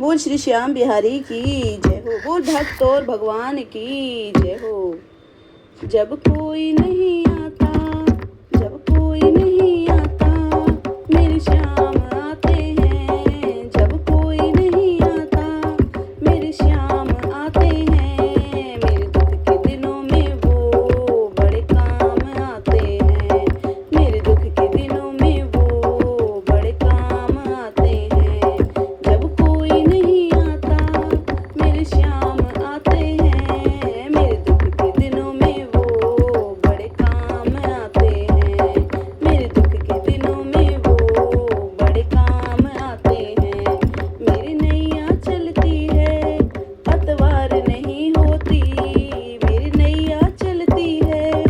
बोल श्री श्याम बिहारी की जय हो। बोल भक्त और भगवान की जय हो। जब कोई नहीं आता, जब कोई नहीं आता, मेरे श्याम आते हैं। जब कोई नहीं आता, मेरे श्याम आते हैं। मेरे दुख के दिनों में वो बड़े काम आते हैं। मेरे दुख के दिनों में वो बड़े काम आते हैं। जब कोई नहीं आता, मेरे श्याम आते हैं। मेरे दुख के दिनों में वो बड़े काम आते हैं। मेरे दुख के दिनों में वो बड़े काम आते हैं। मेरी नैया चलती है, पतवार नहीं होती। मेरी नैया चलती है,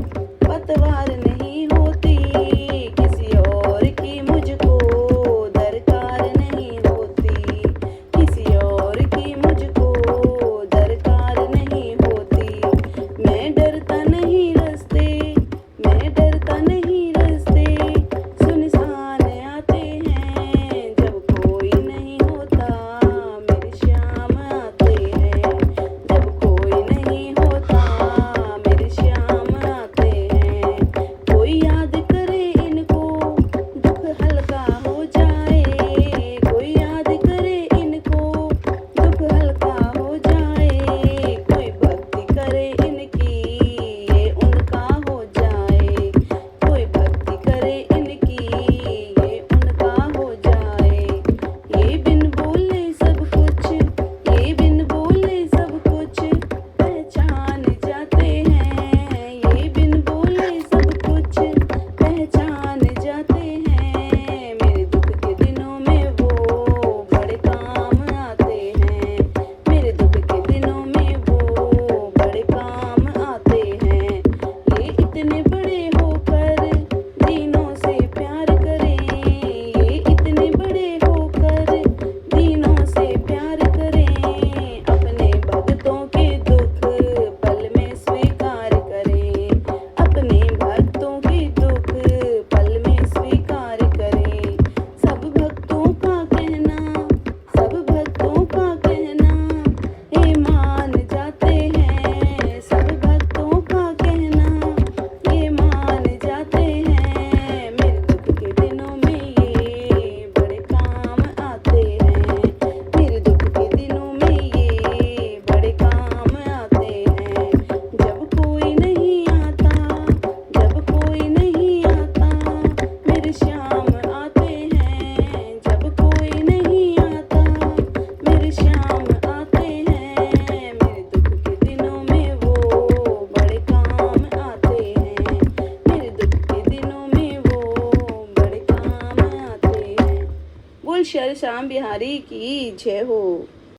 पतवार नहीं होती। किसी और की मुझको दरकार नहीं होती। किसी और की मुझको दरकार नहीं होती। मैं डरता नहीं रास्ते, मैं डरता नहीं रास्ते। सुनसान आते हैं, जब कोई नहीं होता, मेरे श्याम आते हैं। जब कोई नहीं होता, मेरे श्याम आते हैं। कोई याद करे इनको, दुख हल्का हो जाए। कोई याद करे इनको, दुख हल्का हो जाए। कोई भक्ति करे इनकी, ये उनका हो जाए। कोई भक्ति करे इनकी, ये उनका हो जाए। ये बिन बोले सब कुछ, ये बिन बोले सब कुछ पहचान जाते हैं। ये बिन बोले सब कुछ पहचान जाते हैं। मेरे दुख के दिनों में वो बड़े काम आते हैं। मेरे दुख के दिनों में वो बड़े काम आते हैं। ये इतने बड़े होकर दीनों से प्यार करें। ये इतने बड़े होकर दीनों से प्यार करें। अपने भक्तों के दुख पल में स्वीकार करें। अपने भक्तों के दुख पल में स्वीकार करें। सब भक्तों का कहना, सब भक्तों का कहना ये मान जाते हैं। सब भक्तों का कहना ये मान जाते हैं। मेरे दुख के दिनों में ये बड़े काम आते हैं। मेरे दुख के दिनों में ये बड़े काम आते हैं। जब कोई नहीं आता, जब कोई नहीं आता, मेरे श्याम आते हैं। जब कोई नहीं आता, मेरे श्याम आते हैं। मेरे दुख के दिनों में वो बड़े काम आते हैं। मेरे दुख के दिनों में वो बड़े काम आते हैं। बोल श्री श्याम बिहारी की जय हो।